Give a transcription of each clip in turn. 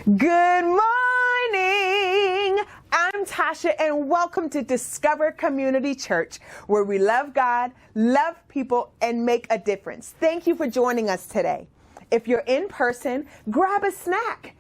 Good morning! I'm Tasha and welcome to Discover Community Church, where we love God, love people, and make a difference. Thank you for joining us today. If you're in person, grab a snack.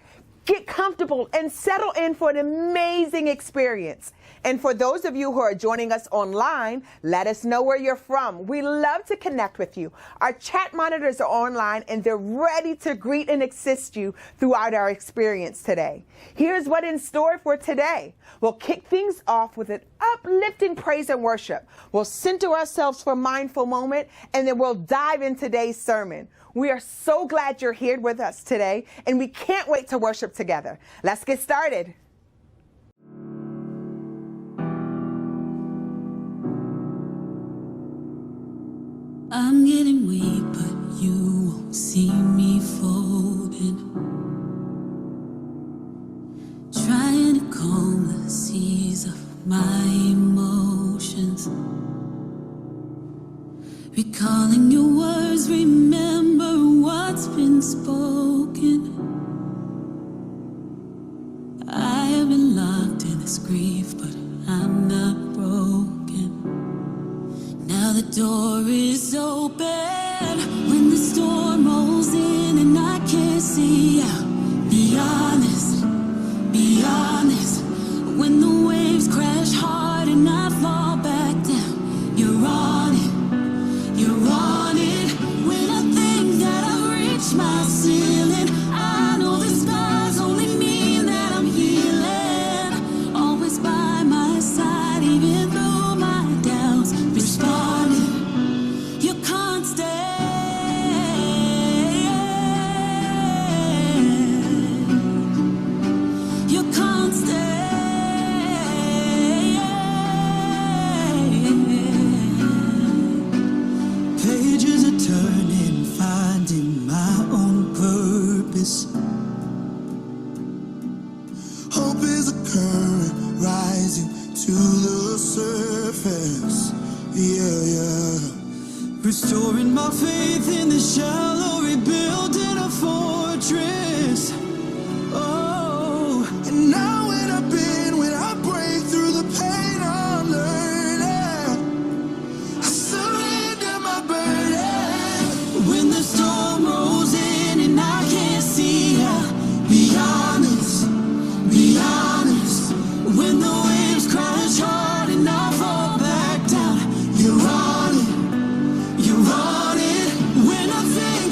Get comfortable and settle in for an amazing experience. And for those of you who are joining us online, let us know where you're from. We love to connect with you. Our chat monitors are online and they're ready to greet and assist you throughout our experience today. Here's what's in store for today. We'll kick things off with an uplifting praise and worship. We'll center ourselves for a mindful moment, and then we'll dive in today's sermon. We are so glad you're here with us today, and we can't wait to worship together. Let's get started. I'm getting weak, but you won't see me folding. Trying to calm the seas of my emotions. Recalling your words, remember what's been spoken. I have been locked in this grief, but I'm not broken. Now the door is open when the storm rolls in and I can't see out. Be honest, be honest. When the waves crash hard and I fall back down, you're on it, you're on it. When I think that I've reached my ceiling, I know the scars only mean that I'm healing. Always by my side, even through my doubts, responding. You can't stay. You can't stay. Pages are turning, finding my own purpose. Hope is a current rising to the surface. Yeah. Restoring my faith in the shallow, rebuilding a fortress. Oh, and now when I break through the pain I'm learning, I surrender my burden. When the storm rolls in and I can't see her, be honest, be honest. When the waves crash hard and I fall back down, you're on it, you're on it. When I think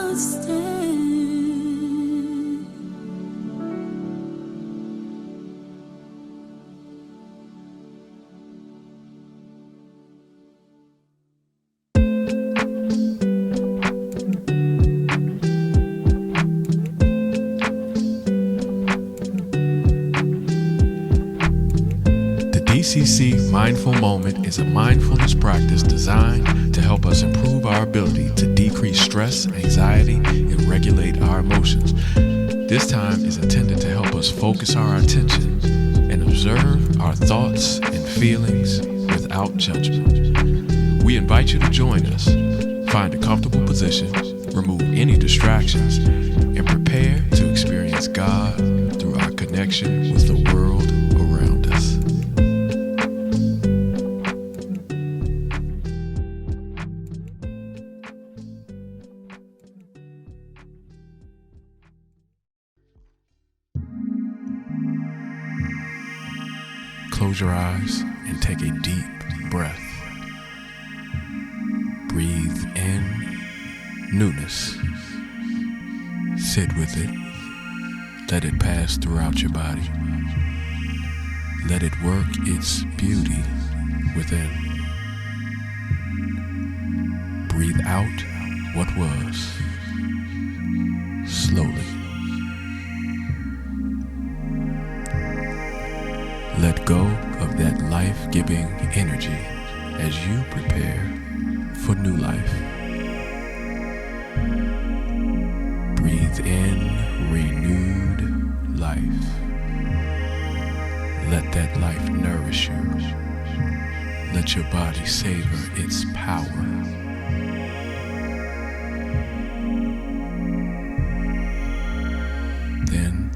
not stand. DCC Mindful Moment is a mindfulness practice designed to help us improve our ability to decrease stress, anxiety, and regulate our emotions. This time is intended to help us focus our attention and observe our thoughts and feelings without judgment. We invite you to join us. Find a comfortable position, remove any distractions, and prepare to experience God through our connection with the world around us. Close your eyes and take a deep breath. Breathe in newness. Sit with it. Let it pass throughout your body. Let it work its beauty within. Breathe out what was. Slowly. Let go of that life-giving energy as you prepare for new life. Breathe in renewed life. Let that life nourish you. Let your body savor its power. Then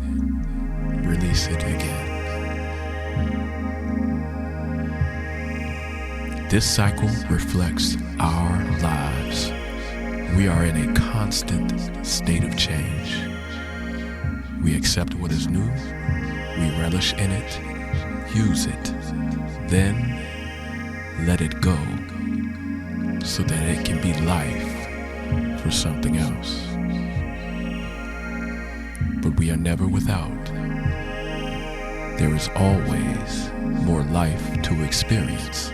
release it again. This cycle reflects our lives. We are in a constant state of change. We accept what is new, we relish in it, use it, then let it go so that it can be life for something else. But we are never without. There is always more life to experience.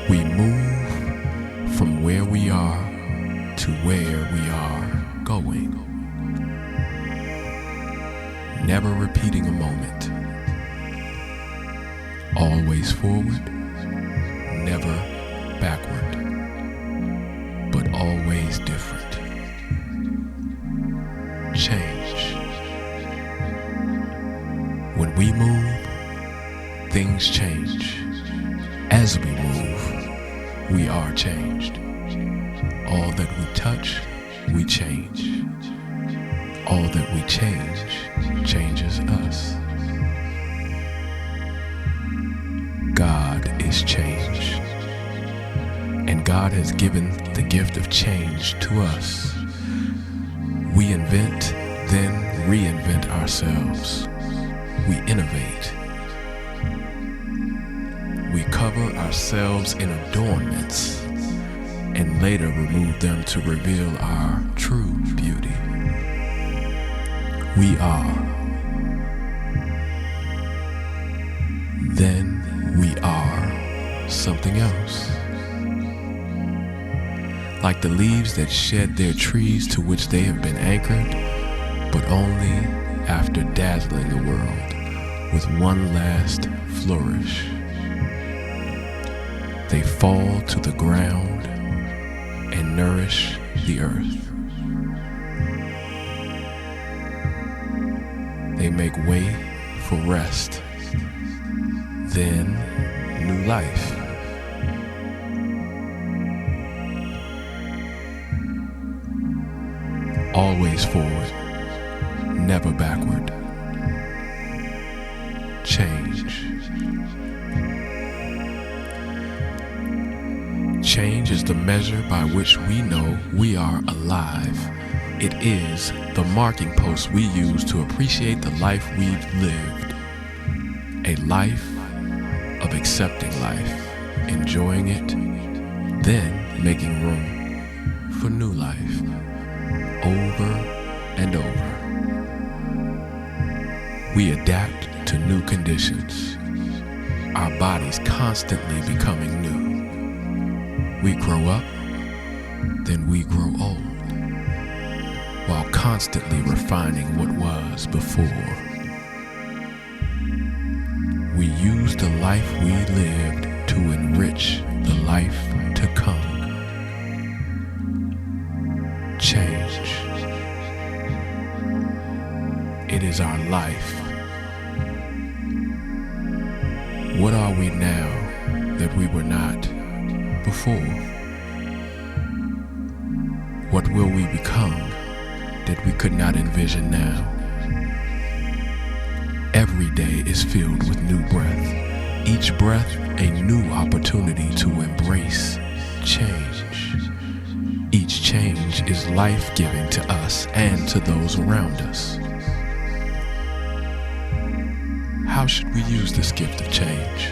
We move from where we are to where we are going. Never repeating a moment. Always forward, never backward, but always different. Change. When we move, things change. As we move, we are changed. All that we touch, we change. All that we change, changes us. God is change. And God has given the gift of change to us. We invent, then reinvent ourselves. We innovate. We cover ourselves in adornments and later remove them to reveal our true beauty. We are. Then we are something else. Like the leaves that shed their trees to which they have been anchored, but only after dazzling the world with one last flourish. They fall to the ground and nourish the earth. They make way for rest, then new life. Always forward, never backward. Change. Change is the measure by which we know we are alive. It is the marking post we use to appreciate the life we've lived. A life of accepting life, enjoying it, then making room We adapt to new conditions, our bodies constantly becoming new. We grow up, then we grow old, while constantly refining what was before. We use the life we lived to enrich the life to come. Change. It is our life. What are we now that we were not before? What will we become that we could not envision now? Every day is filled with new breath. Each breath a new opportunity to embrace change. Each change is life-giving to us and to those around us. How should we use this gift of change?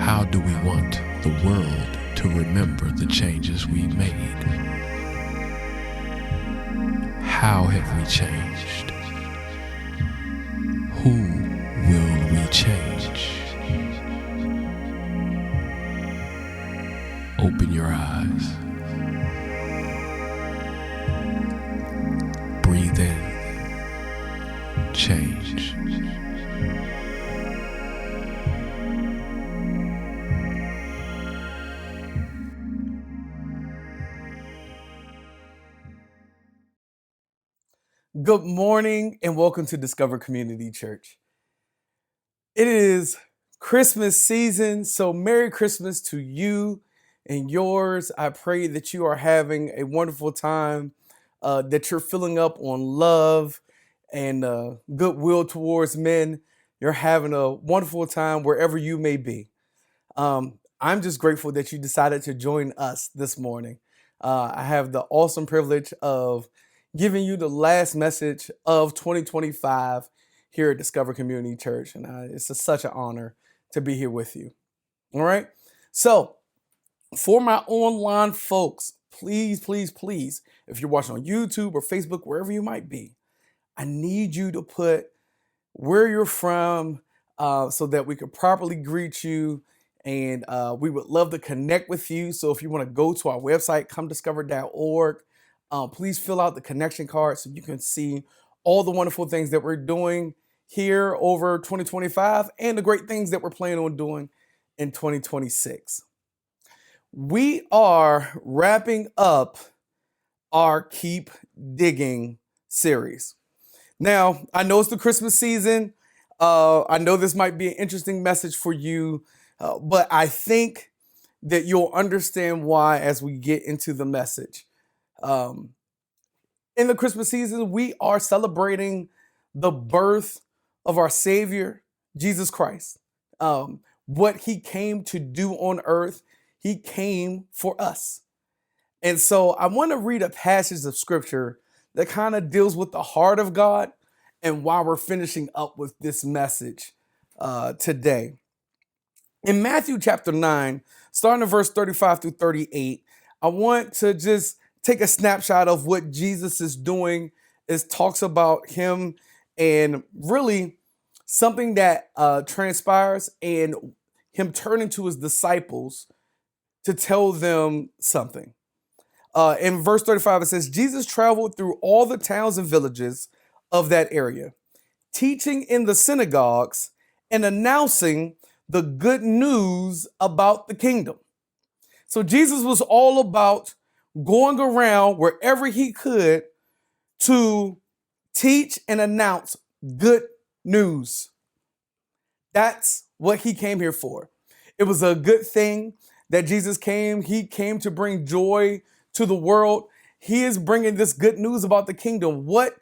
How do we want the world to remember the changes we made? How have we changed? Who will we change? Open your eyes. Breathe in. Change. Good morning and welcome to Discover Community Church. It is Christmas season, so Merry Christmas to you and yours. I pray that you are having a wonderful time, that you're filling up on love and goodwill towards men. You're having a wonderful time wherever you may be. I'm just grateful that you decided to join us this morning. I have the awesome privilege of giving you the last message of 2025 here at Discover Community Church. And it's such an honor to be here with you. All right. So for my online folks, please, if you're watching on YouTube or Facebook, wherever you might be, I need you to put where you're from so that we could properly greet you. And we would love to connect with you. So if you want to go to our website, comediscover.org, please fill out the connection card so you can see all the wonderful things that we're doing here over 2025 and the great things that we're planning on doing in 2026. We are wrapping up our Keep Digging series. Now, I know it's the Christmas season. I know this might be an interesting message for you, but I think that you'll understand why as we get into the message. In the Christmas season, we are celebrating the birth of our Savior, Jesus Christ. What he came to do on earth, he came for us. And so I want to read a passage of scripture that kind of deals with the heart of God and why we're finishing up with this message today. In Matthew chapter 9, starting at verse 35 through 38, I want to just take a snapshot of what Jesus is doing. It talks about him and really something that transpires and him turning to his disciples to tell them something. In verse 35, it says, Jesus traveled through all the towns and villages of that area, teaching in the synagogues and announcing the good news about the kingdom. So Jesus was all about going around wherever he could to teach and announce good news. That's what he came here for. It was a good thing that Jesus came. He came to bring joy to the world. He is bringing this good news about the kingdom. What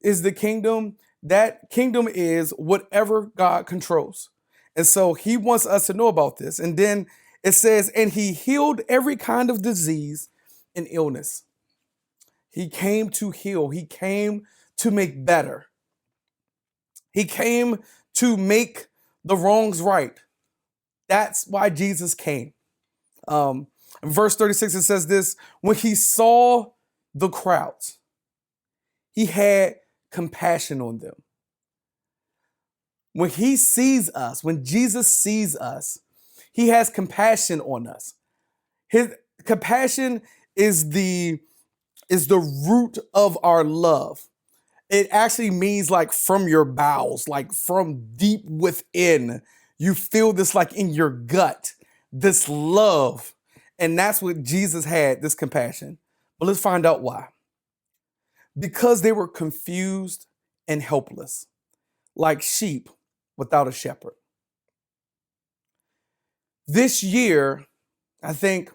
is the kingdom? That kingdom is whatever God controls. And so he wants us to know about this. And then it says, and he healed every kind of disease and illness. He came to heal. He came to make better. He came to make the wrongs right. That's why Jesus came. In verse 36, it says this, when he saw the crowds, he had compassion on them when he sees us, when Jesus sees us, he has compassion on us. His compassion is the root of our love. It actually means like from your bowels, like from deep within. You feel this like in your gut, this love. And that's what Jesus had, this compassion. But let's find out why. Because they were confused and helpless, like sheep without a shepherd. This year, I think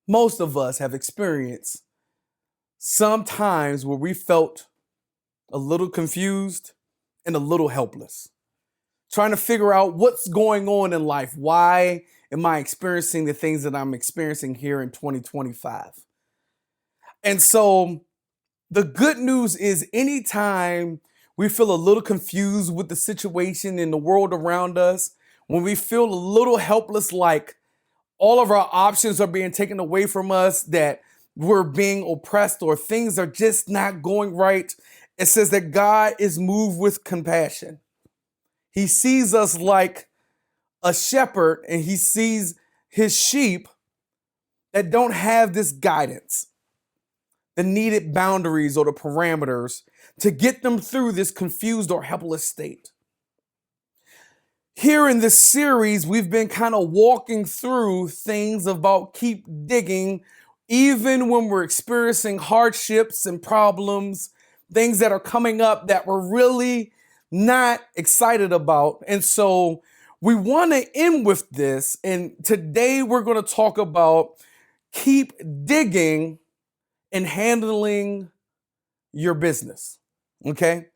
most of us have experienced some times where we felt a little confused and a little helpless, trying to figure out what's going on in life. Why am I experiencing the things that I'm experiencing here in 2025? And so the good news is anytime we feel a little confused with the situation in the world around us, when we feel a little helpless, like all of our options are being taken away from us, that we're being oppressed or things are just not going right, it says that God is moved with compassion. He sees us like a shepherd, and he sees his sheep that don't have this guidance, the needed boundaries or the parameters to get them through this confused or helpless state. Here in this series, we've been kind of walking through things about keep digging, even when we're experiencing hardships and problems, things that are coming up that we're really not excited about. And so we want to end with this. And today we're going to talk about keep digging and handling your business. Okay.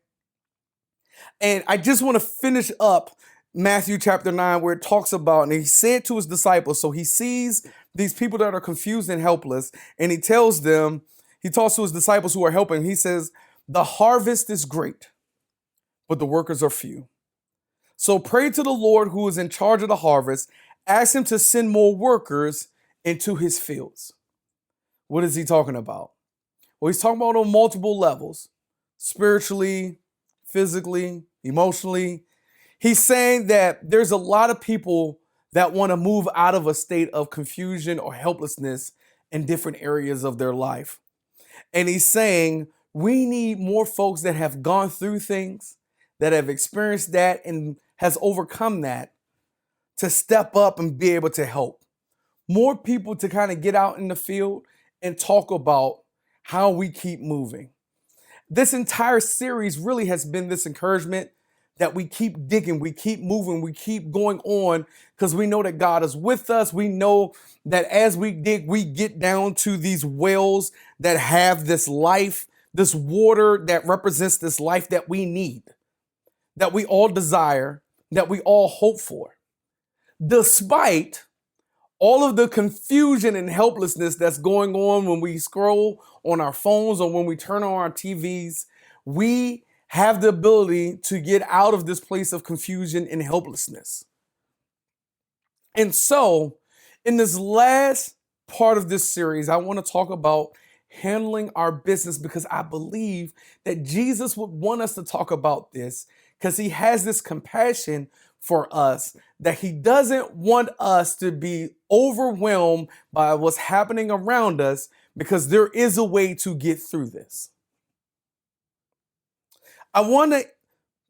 And I just want to finish up Matthew chapter 9, where it talks about, and he said to his disciples, so he sees these people that are confused and helpless, and he tells them, he talks to his disciples who are helping, he says, the harvest is great, but the workers are few. So pray to the Lord who is in charge of the harvest, ask him to send more workers into his fields. What is he talking about? Well, he's talking about on multiple levels, spiritually, physically, emotionally. He's saying that there's a lot of people that want to move out of a state of confusion or helplessness in different areas of their life. And he's saying we need more folks that have gone through things, that have experienced that and has overcome that, to step up and be able to help. More people to kind of get out in the field and talk about how we keep moving. This entire series really has been this encouragement that we keep digging, we keep moving, we keep going on, because we know that God is with us. We know that as we dig, we get down to these wells that have this life, this water that represents this life that we need, that we all desire, that we all hope for. Despite all of the confusion and helplessness that's going on when we scroll on our phones or when we turn on our TVs, we have the ability to get out of this place of confusion and helplessness. And so, in this last part of this series, I want to talk about handling our business, because I believe that Jesus would want us to talk about this, because he has this compassion for us, that he doesn't want us to be overwhelmed by what's happening around us, because there is a way to get through this. I want to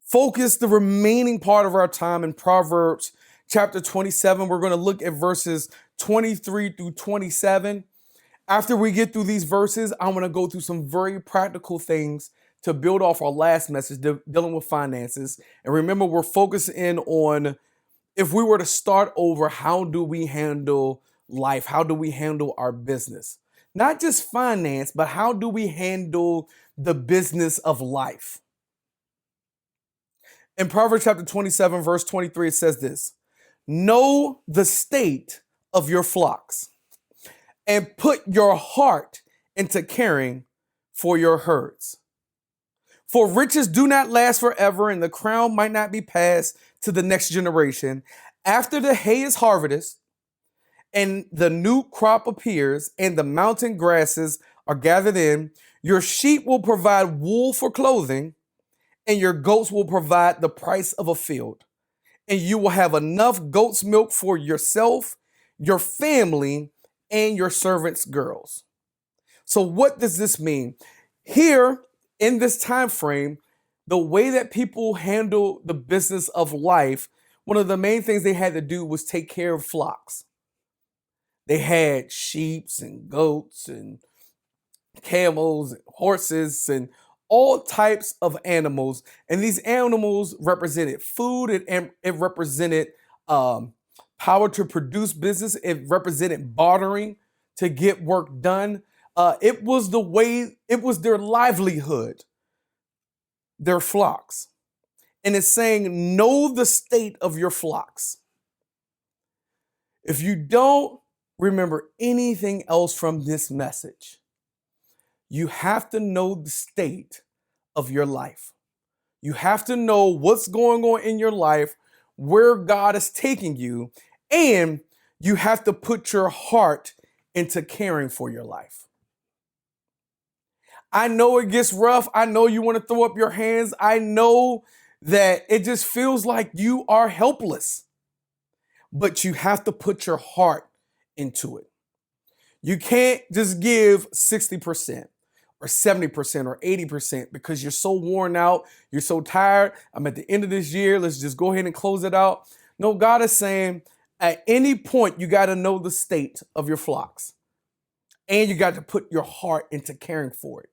focus the remaining part of our time in Proverbs chapter 27. We're going to look at verses 23 through 27. After we get through these verses, I want to go through some very practical things to build off our last message dealing with finances. And remember, we're focusing in on, if we were to start over, how do we handle life? How do we handle our business? Not just finance, but how do we handle the business of life? In Proverbs chapter 27, verse 23, it says this: know the state of your flocks and put your heart into caring for your herds. For riches do not last forever, and the crown might not be passed to the next generation. After the hay is harvested, and the new crop appears, and the mountain grasses are gathered in, your sheep will provide wool for clothing, and your goats will provide the price of a field. And you will have enough goat's milk for yourself, your family, and your servants' girls. So what does this mean? Here, in this time frame, the way that people handle the business of life, one of the main things they had to do was take care of flocks. They had sheep and goats and camels and horses and all types of animals. And these animals represented food, and it represented power to produce business. It represented bartering to get work done. It was their livelihood, their flocks. And it's saying, know the state of your flocks. If you don't remember anything else from this message, you have to know the state of your life. You have to know what's going on in your life, where God is taking you, and you have to put your heart into caring for your life. I know it gets rough. I know you want to throw up your hands. I know that it just feels like you are helpless, but you have to put your heart into it. You can't just give 60% or 70% or 80% because you're so worn out. You're so tired. I'm at the end of this year. Let's just go ahead and close it out. No, God is saying at any point, you got to know the state of your flocks, and you got to put your heart into caring for it.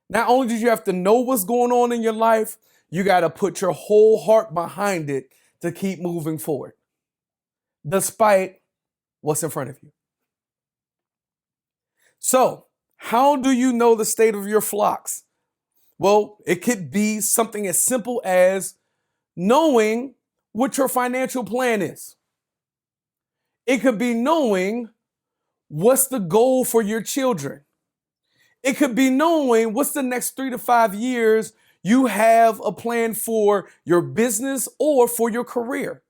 Not only did you have to know what's going on in your life, you got to put your whole heart behind it to keep moving forward, despite what's in front of you. So, how do you know the state of your flocks? Well, it could be something as simple as knowing what your financial plan is. It could be knowing what's the goal for your children. It could be knowing what's the next 3 to 5 years you have a plan for your business or for your career.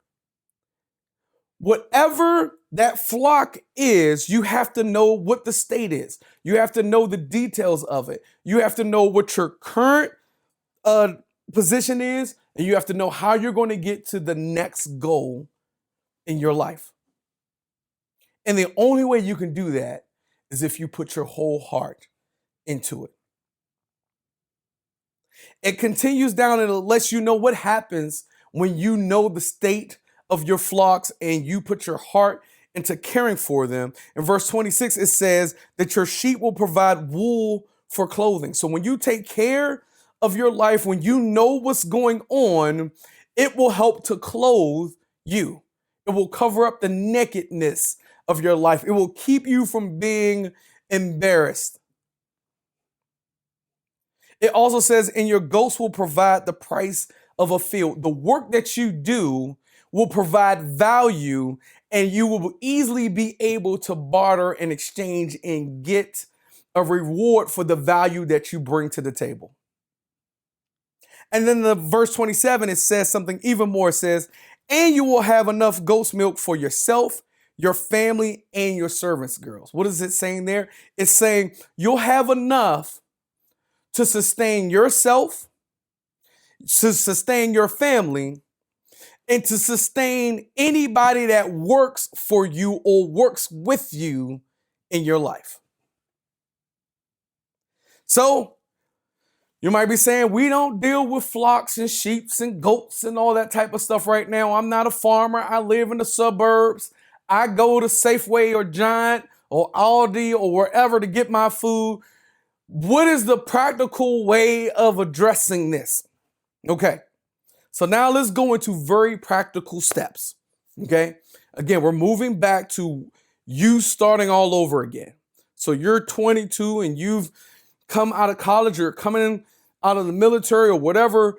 Whatever that flock is, you have to know what the state is. You have to know the details of it. You have to know what your current position is, and you have to know how you're going to get to the next goal in your life. And the only way you can do that is if you put your whole heart into it. It continues down and it lets you know what happens when you know the state of your flocks and you put your heart into caring for them. In verse 26, it says that your sheep will provide wool for clothing. So when you take care of your life, when you know what's going on, it will help to clothe you. It will cover up the nakedness of your life. It will keep you from being embarrassed. It also says, and your goats will provide the price of a field. The work that you do will provide value, and you will easily be able to barter and exchange and get a reward for the value that you bring to the table. And then the verse 27, it says something even more. It says, and you will have enough goat's milk for yourself, your family, and your servants' girls. What is it saying there? It's saying you'll have enough to sustain yourself, to sustain your family, and to sustain anybody that works for you or works with you in your life. So you might be saying, we don't deal with flocks and sheep and goats and all that type of stuff right now. I'm not a farmer. I live in the suburbs. I go to Safeway or Giant or Aldi or wherever to get my food. What is the practical way of addressing this? Okay, so now let's go into very practical steps. Okay, again, we're moving back to you starting all over again. So you're 22 and you've come out of college, or coming out of the military, or whatever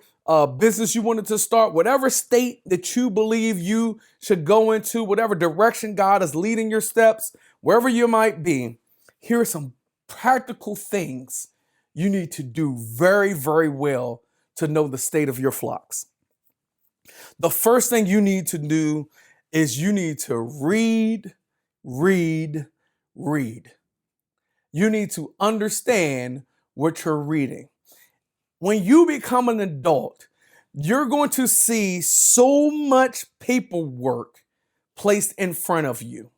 business you wanted to start, whatever state that you believe you should go into, whatever direction God is leading your steps, wherever you might be, here are some practical things you need to do very, very well to know the state of your flocks. The first thing you need to do is you need to read. You need to understand what you're reading. when you become an adult, you're going to see so much paperwork placed in front of you.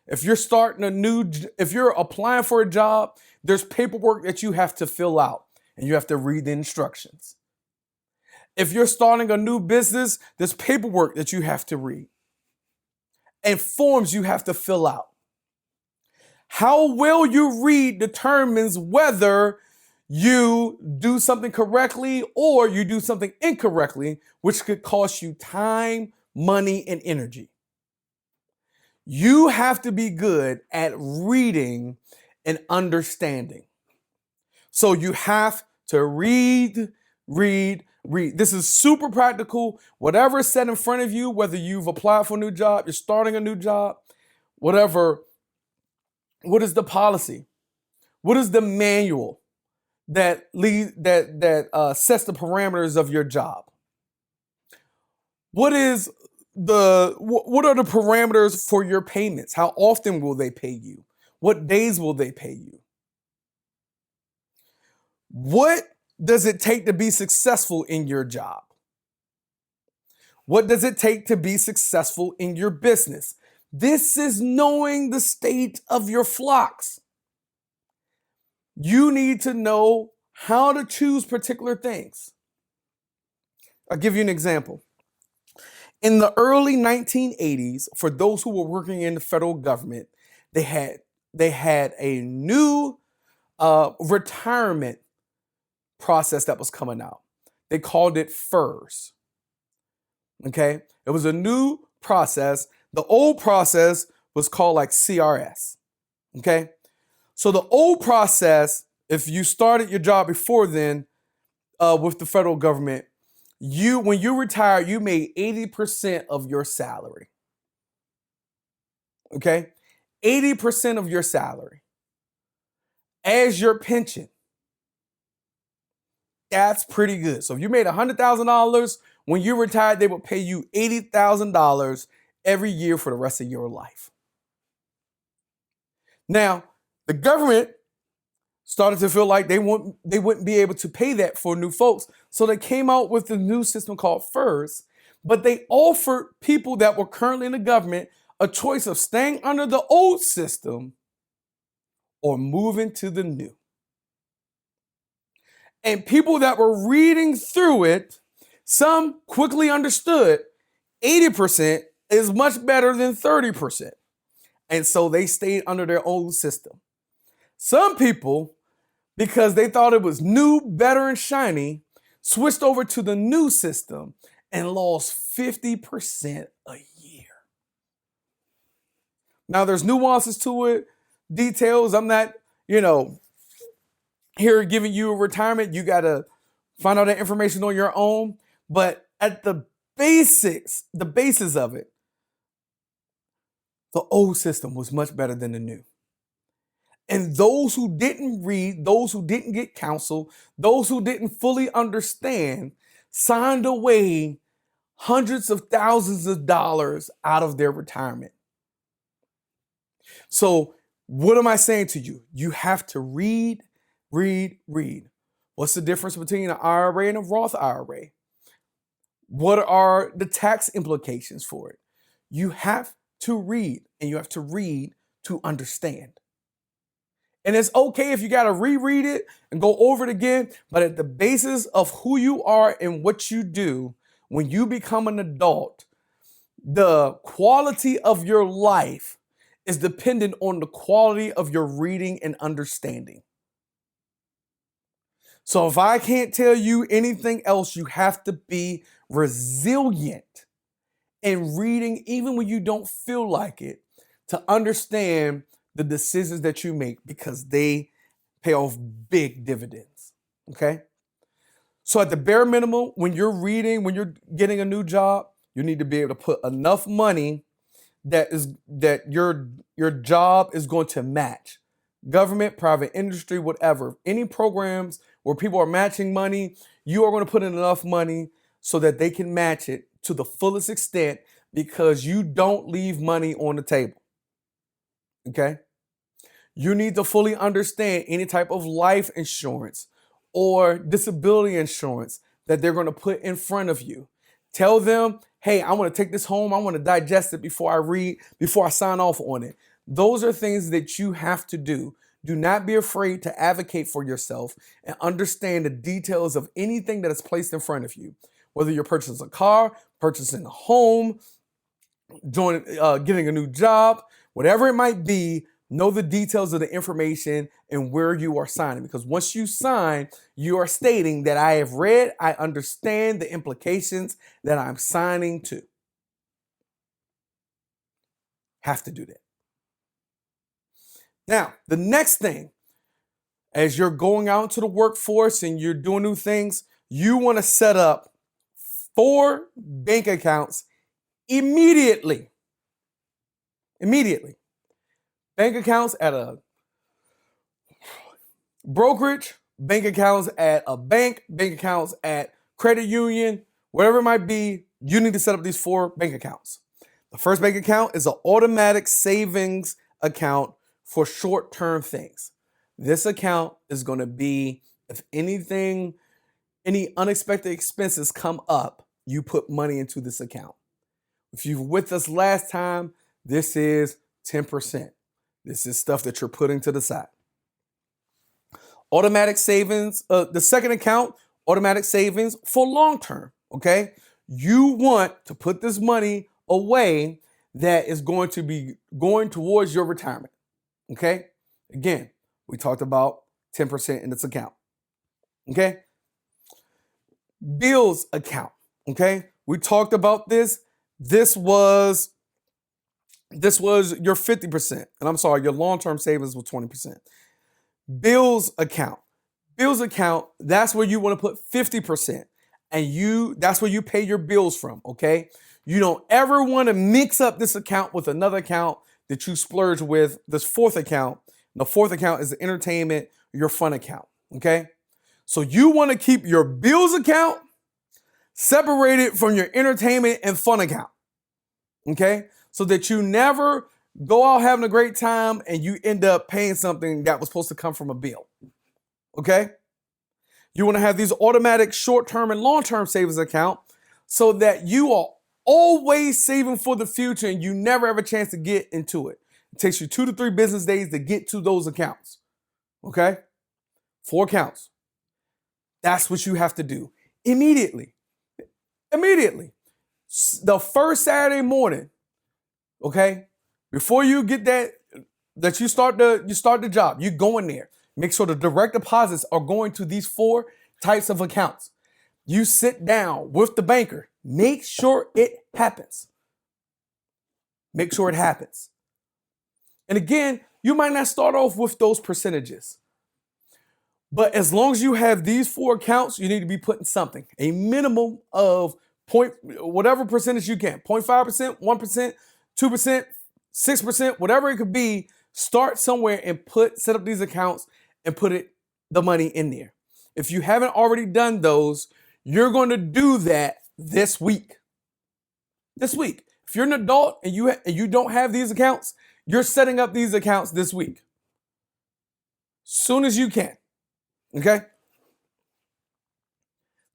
If you're applying for a job, there's paperwork that you have to fill out and you have to read the instructions. If you're starting a new business, there's paperwork that you have to read and forms you have to fill out. How well you read determines whether you do something correctly or you do something incorrectly, which could cost you time, money, and energy. You have to be good at reading and understanding. So you have to read. This is super practical. Whatever is set in front of you, whether you've applied for a new job, you're starting a new job, whatever. What is the policy? What is the manual that sets the parameters of your job? What are the parameters for your payments? How often will they pay you? What days will they pay you? What does it take to be successful in your job? What does it take to be successful in your business? This is knowing the state of your flocks. You need to know how to choose particular things. I'll give you an example. In the early 1980s, for those who were working in the federal government, they had a new retirement process that was coming out. They called it FERS. Okay? It was a new process. The old process was called like CRS. Okay? So the old process, if you started your job before then with the federal government, when you retired, you made 80% of your salary. Okay? 80% of your salary as your pension. That's pretty good. So if you made $100,000, when you retired, they would pay you $80,000 every year for the rest of your life. Now, the government started to feel like they wouldn't be able to pay that for new folks. So they came out with the new system called FERS, but they offered people that were currently in the government a choice of staying under the old system or moving to the new. And people that were reading through it, some quickly understood 80% is much better than 30%. And so they stayed under their old system. Some people, because they thought it was new, better, and shiny, switched over to the new system and lost 50% a year. Now, there's nuances to it, details. I'm not, here giving you a retirement. You got to find out that information on your own. But at the basis of it, the old system was much better than the new. And those who didn't read, those who didn't get counsel, those who didn't fully understand, signed away hundreds of thousands of dollars out of their retirement. So what am I saying to you? You have to read. What's the difference between an IRA and a Roth IRA? What are the tax implications for it? You have to read, and you have to read to understand. And it's okay if you got to reread it and go over it again, but at the basis of who you are and what you do, when you become an adult, the quality of your life is dependent on the quality of your reading and understanding. So if I can't tell you anything else, you have to be resilient in reading, even when you don't feel like it, to understand the decisions that you make, because they pay off big dividends. Okay? So at the bare minimum, when you're reading, when you're getting a new job, you need to be able to put enough money that your job is going to match. Government, private industry, whatever. Any programs where people are matching money, you are going to put in enough money so that they can match it to the fullest extent, because you don't leave money on the table. Okay? You need to fully understand any type of life insurance or disability insurance that they're going to put in front of you. Tell them, hey, I want to take this home. I want to digest it before I sign off on it. Those are things that you have to do. Do not be afraid to advocate for yourself and understand the details of anything that is placed in front of you. Whether you're purchasing a car, purchasing a home, getting a new job, whatever it might be, know the details of the information and where you are signing. Because once you sign, you are stating that I have read, I understand the implications that I'm signing to. Have to do that. Now, the next thing, as you're going out into the workforce and you're doing new things, you want to set up 4 bank accounts immediately. Immediately. Bank accounts at a brokerage, bank accounts at a bank accounts at credit union, whatever it might be, you need to set up these 4 bank accounts. The first bank account is an automatic savings account for short-term things. This account is going to be, if any unexpected expenses come up, you put money into this account. If you were with us last time, this is 10%. This is stuff that you're putting to the side. Automatic savings, the second account, automatic savings for long term, okay? You want to put this money away that is going to be going towards your retirement, okay? Again, we talked about 10% in this account, okay? Bills account, okay? We talked about this. This was your 50%. And I'm sorry, your long-term savings was 20%. Bills account. Bills account, that's where you want to put 50%. And that's where you pay your bills from, okay? You don't ever want to mix up this account with another account that you splurge with, this 4th account. The 4th account is the entertainment, your fun account, okay? So you want to keep your bills account separated from your entertainment and fun account, okay? So that you never go out having a great time and you end up paying something that was supposed to come from a bill, okay? You want to have these automatic short-term and long-term savings account so that you are always saving for the future and you never have a chance to get into it. It takes you 2 to 3 business days to get to those accounts, okay? 4 accounts. That's what you have to do immediately. Immediately. The first Saturday morning, okay? Before you get that you start the job, you go in there. Make sure the direct deposits are going to these 4 types of accounts. You sit down with the banker. Make sure it happens. Make sure it happens. And again, you might not start off with those percentages. But as long as you have these 4 accounts, you need to be putting something. A minimum of whatever percentage you can. 0.5%, 1%, 2%, 6%, whatever it could be. Start somewhere and set up these accounts and put the money in there. If you haven't already done those, you're going to do that this week. This week. If you're an adult and you don't have these accounts, you're setting up these accounts this week. Soon as you can. Okay?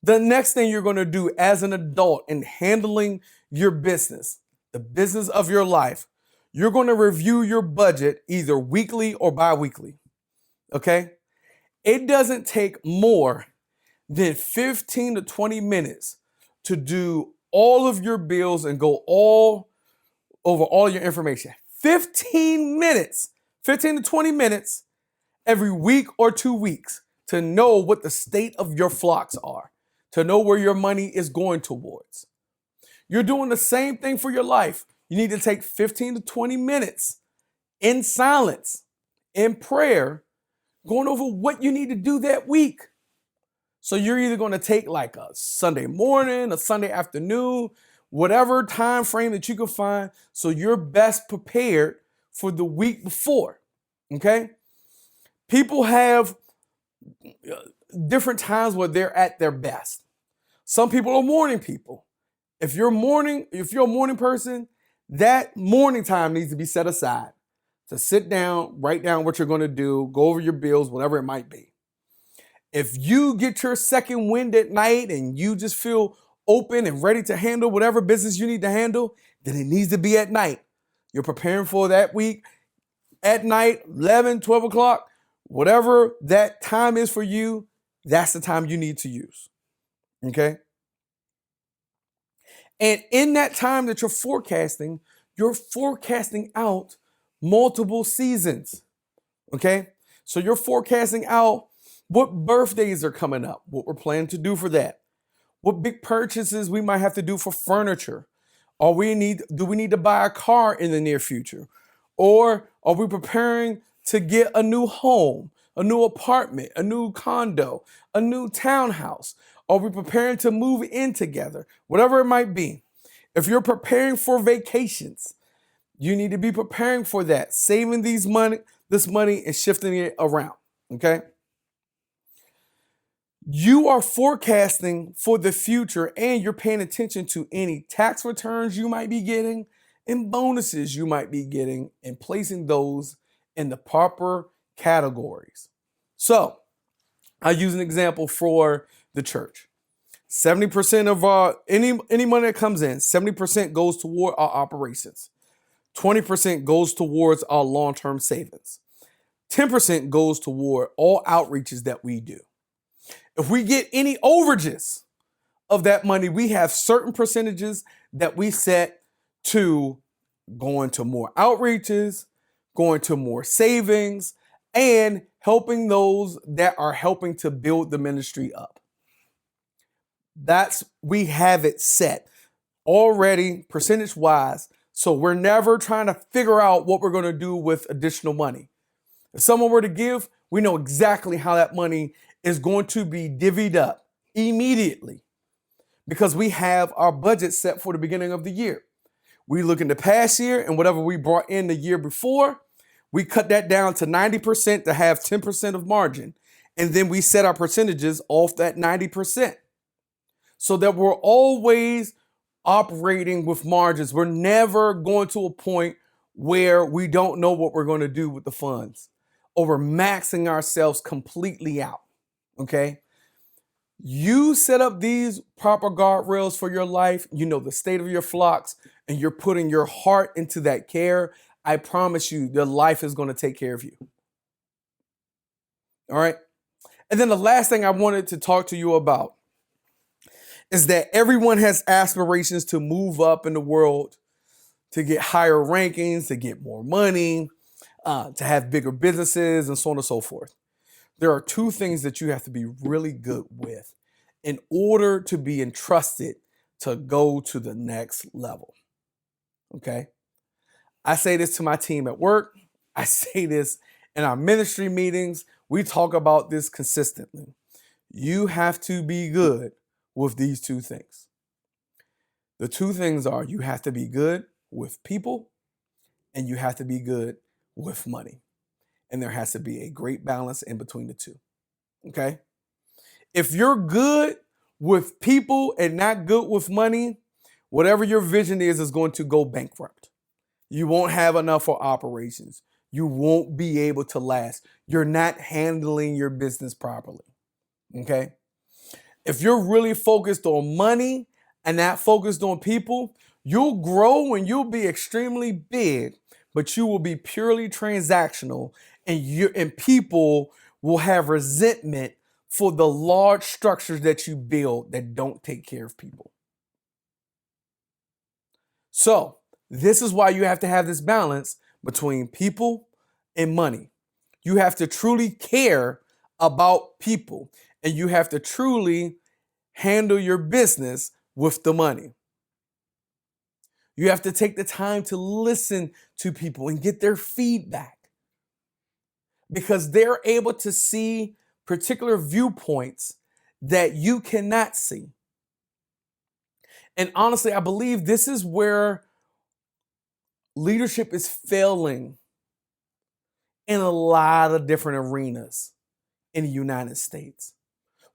The next thing you're going to do as an adult in handling your business, the business of your life, you're going to review your budget either weekly or bi-weekly. Okay? It doesn't take more than 15 to 20 minutes to do all of your bills and go over all your information. 15 to 20 minutes every week or 2 weeks to know what the state of your flocks are, to know where your money is going towards. You're doing the same thing for your life. You need to take 15 to 20 minutes in silence, in prayer, going over what you need to do that week. So you're either going to take like a Sunday morning, a Sunday afternoon, whatever time frame that you can find, so you're best prepared for the week before, okay? People have different times where they're at their best. Some people are morning people. If you're a morning person, that morning time needs to be set aside to sit down, write down what you're going to do, go over your bills, whatever it might be. If you get your second wind at night and you just feel open and ready to handle whatever business you need to handle, then it needs to be at night. You're preparing for that week at night, 11, 12 o'clock, whatever that time is for you, that's the time you need to use. Okay? And in that time that you're forecasting out multiple seasons. Okay? So you're forecasting out what birthdays are coming up, what we're planning to do for that, what big purchases we might have to do for furniture. Do we need to buy a car in the near future? Or are we preparing to get a new home, a new apartment, a new condo, a new townhouse? Are we preparing to move in together? Whatever it might be. If you're preparing for vacations, you need to be preparing for that, saving this money and shifting it around, okay? You are forecasting for the future and you're paying attention to any tax returns you might be getting and bonuses you might be getting and placing those in the proper categories. So I'll use an example for the church. 70% of any money that comes in, 70% goes toward our operations. 20% goes towards our long-term savings. 10% goes toward all outreaches that we do. If we get any overages of that money, we have certain percentages that we set to going to more outreaches, going to more savings, and helping those that are helping to build the ministry up. We have it set already percentage-wise, so we're never trying to figure out what we're going to do with additional money. If someone were to give, we know exactly how that money is going to be divvied up immediately because we have our budget set for the beginning of the year. We look in the past year and whatever we brought in the year before, we cut that down to 90% to have 10% of margin. And then we set our percentages off that 90% so that we're always operating with margins. We're never going to a point where we don't know what we're going to do with the funds or we're maxing ourselves completely out. Okay? You set up these proper guardrails for your life. You know the state of your flocks and you're putting your heart into that care. I promise you, your life is going to take care of you. All right? And then the last thing I wanted to talk to you about is that everyone has aspirations to move up in the world, to get higher rankings, to get more money, to have bigger businesses, and so on and so forth. There are two things that you have to be really good with in order to be entrusted to go to the next level. Okay? I say this to my team at work. I say this in our ministry meetings. We talk about this consistently. You have to be good with these two things. The two things are you have to be good with people and you have to be good with money. And there has to be a great balance in between the two. Okay? If you're good with people and not good with money, whatever your vision is going to go bankrupt. You won't have enough for operations. You won't be able to last. You're not handling your business properly. Okay? If you're really focused on money and not focused on people, you'll grow and you'll be extremely big, but you will be purely transactional and people will have resentment for the large structures that you build that don't take care of people. So this is why you have to have this balance between people and money. You have to truly care about people and you have to truly handle your business with the money. You have to take the time to listen to people and get their feedback because they're able to see particular viewpoints that you cannot see. And honestly, I believe this is where leadership is failing in a lot of different arenas in the United States.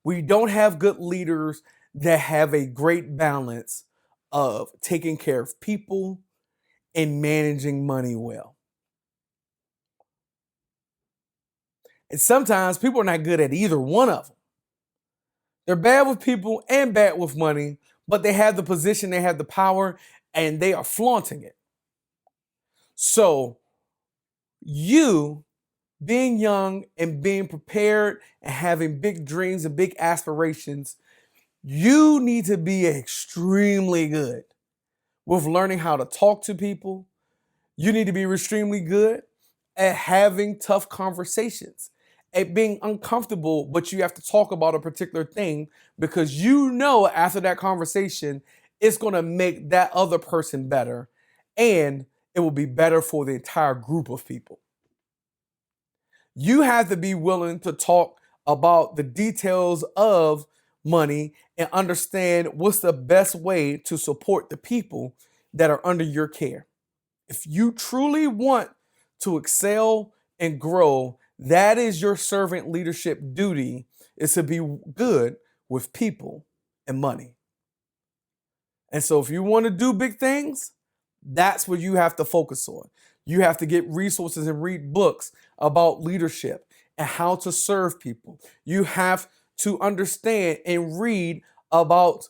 We don't have good leaders that have a great balance of taking care of people and managing money well. And sometimes people are not good at either one of them. They're bad with people and bad with money, but they have the position, they have the power, and they are flaunting it. So you being young and being prepared and having big dreams and big aspirations, you need to be extremely good with learning how to talk to people. You need to be extremely good at having tough conversations, at being uncomfortable, but you have to talk about a particular thing because you know after that conversation, it's going to make that other person better and it will be better for the entire group of people. You have to be willing to talk about the details of money and understand what's the best way to support the people that are under your care. If you truly want to excel and grow, that is your servant leadership duty, is to be good with people and money. And so if you want to do big things, that's what you have to focus on. You have to get resources and read books about leadership and how to serve people. You have to understand and read about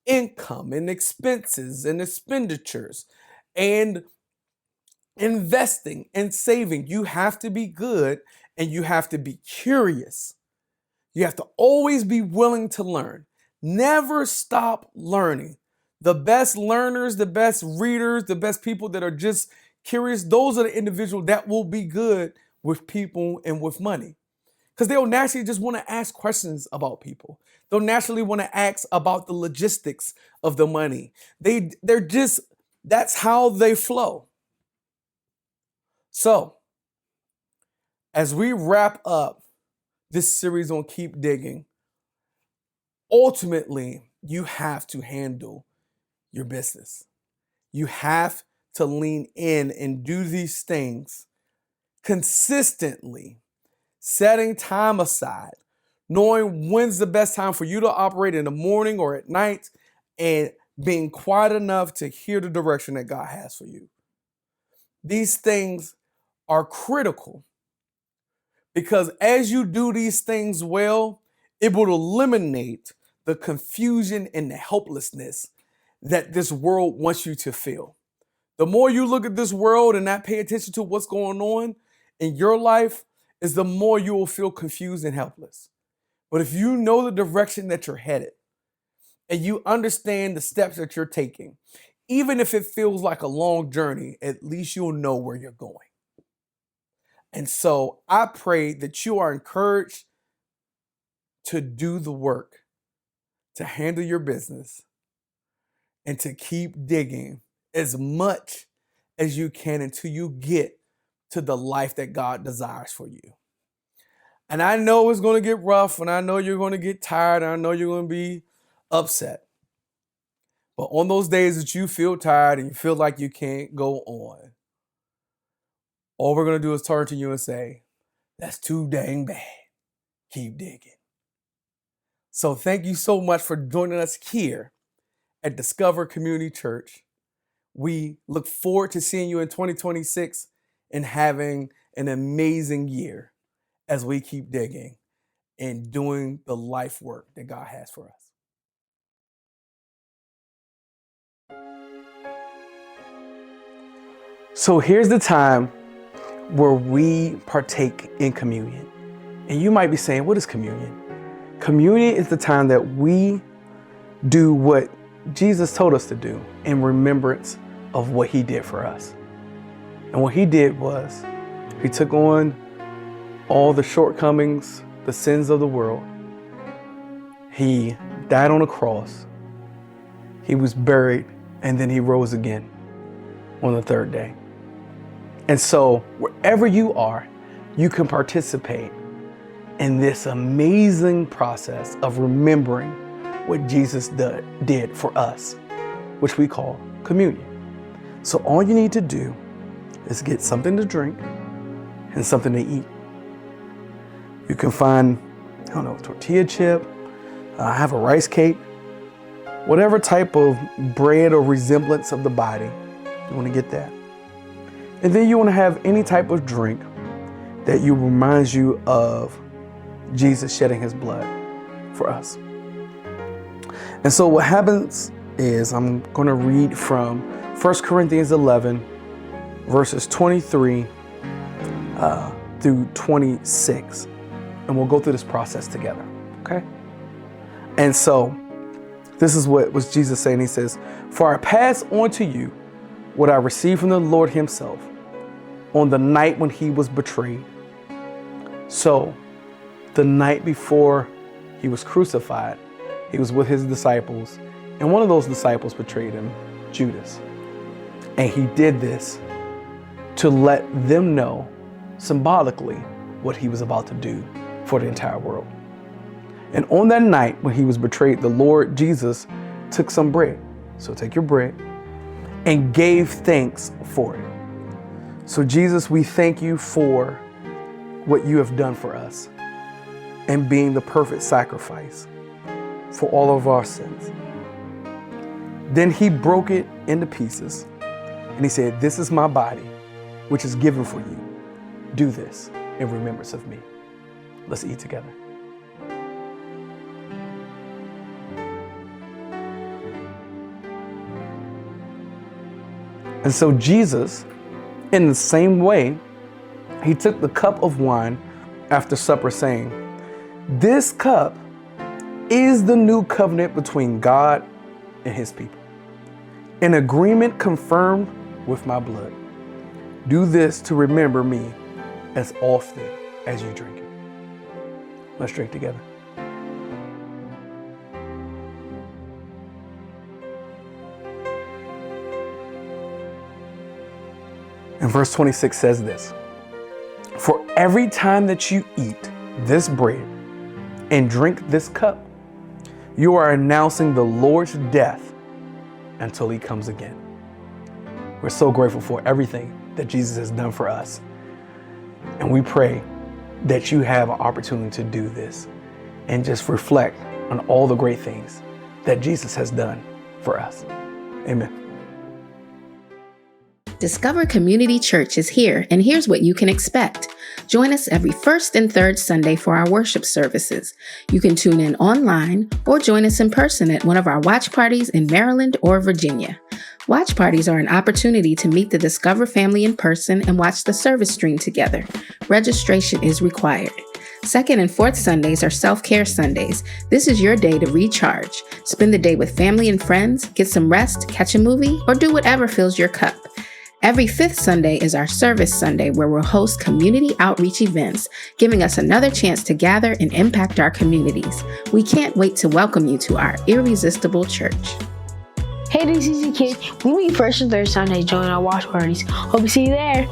income and expenses and expenditures and investing and saving. You have to be good and you have to be curious. You have to always be willing to learn. Never stop learning. The best learners, the best readers, the best people that are just curious, those are the individuals that will be good with people and with money. Because they'll naturally just want to ask questions about people. They'll naturally want to ask about the logistics of the money. That's how they flow. So, as we wrap up this series on Keep Digging, ultimately, you have to handle your business. You have to lean in and do these things consistently, setting time aside, knowing when's the best time for you to operate in the morning or at night, and being quiet enough to hear the direction that God has for you. These things are critical because as you do these things well, it will eliminate the confusion and the helplessness that this world wants you to feel. The more you look at this world and not pay attention to what's going on in your life, is the more you will feel confused and helpless. But if you know the direction that you're headed and you understand the steps that you're taking, even if it feels like a long journey, at least you'll know where you're going. And so I pray that you are encouraged to do the work, to handle your business, and to keep digging as much as you can until you get to the life that God desires for you. And I know it's going to get rough, and I know you're going to get tired, and I know you're going to be upset. But on those days that you feel tired and you feel like you can't go on, all we're going to do is turn to you and say, that's too dang bad. Keep digging. So thank you so much for joining us here at Discover Community Church. We look forward to seeing you in 2026 and having an amazing year as we keep digging and doing the life work that God has for us. So here's the time where we partake in communion. And you might be saying, what is communion? Communion is the time that we do what Jesus told us to do in remembrance of what he did for us. And what he did was he took on all the shortcomings, the sins of the world. He died on a cross. He was buried, and then he rose again on the third day. And so wherever you are, you can participate in this amazing process of remembering what Jesus did for us, which we call communion. So all you need to do is get something to drink and something to eat. You can find, tortilla chip, have a rice cake, whatever type of bread or resemblance of the body, you want to get that. And then you want to have any type of drink that reminds you of Jesus shedding his blood for us. And so what happens is I'm going to read from 1 Corinthians 11, verses 23 through 26. And we'll go through this process together, okay? And so this is what was Jesus saying. He says, "For I pass on to you what I received from the Lord himself on the night when he was betrayed." So the night before he was crucified, he was with his disciples, and one of those disciples betrayed him, Judas. And he did this to let them know symbolically what he was about to do for the entire world. And on that night when he was betrayed, the Lord Jesus took some bread. So take your bread, and gave thanks for it. So Jesus, we thank you for what you have done for us and being the perfect sacrifice for all of our sins. Then he broke it into pieces and he said, "This is my body, which is given for you. Do this in remembrance of me." Let's eat together. And so Jesus, in the same way, he took the cup of wine after supper, saying, "This cup is the new covenant between God and his people, an agreement confirmed with my blood. Do this to remember me as often as you drink it." Let's drink together. And verse 26 says this, "For every time that you eat this bread and drink this cup, you are announcing the Lord's death until he comes again." We're so grateful for everything that Jesus has done for us. And we pray that you have an opportunity to do this and just reflect on all the great things that Jesus has done for us. Amen. Discover Community Church is here, and here's what you can expect. Join us every first and third Sunday for our worship services. You can tune in online or join us in person at one of our watch parties in Maryland or Virginia. Watch parties are an opportunity to meet the Discover family in person and watch the service stream together. Registration is required. Second and fourth Sundays are self-care Sundays. This is your day to recharge. Spend the day with family and friends, get some rest, catch a movie, or do whatever fills your cup. Every fifth Sunday is our Service Sunday, where we'll host community outreach events, giving us another chance to gather and impact our communities. We can't wait to welcome you to our irresistible church. Hey DCC kids, we meet first and third Sundays during our watch parties. Hope to see you there.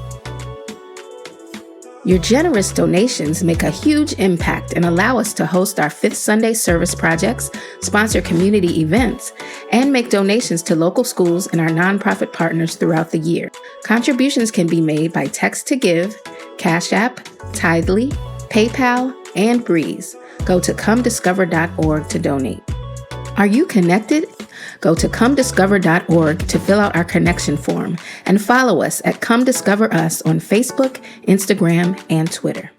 Your generous donations make a huge impact and allow us to host our fifth Sunday service projects, sponsor community events, and make donations to local schools and our nonprofit partners throughout the year. Contributions can be made by text to give, Cash App, Tithely, PayPal, and Breeze. Go to comediscover.org to donate. Are you connected? Go to comediscover.org to fill out our connection form and follow us at Come Discover Us on Facebook, Instagram, and Twitter.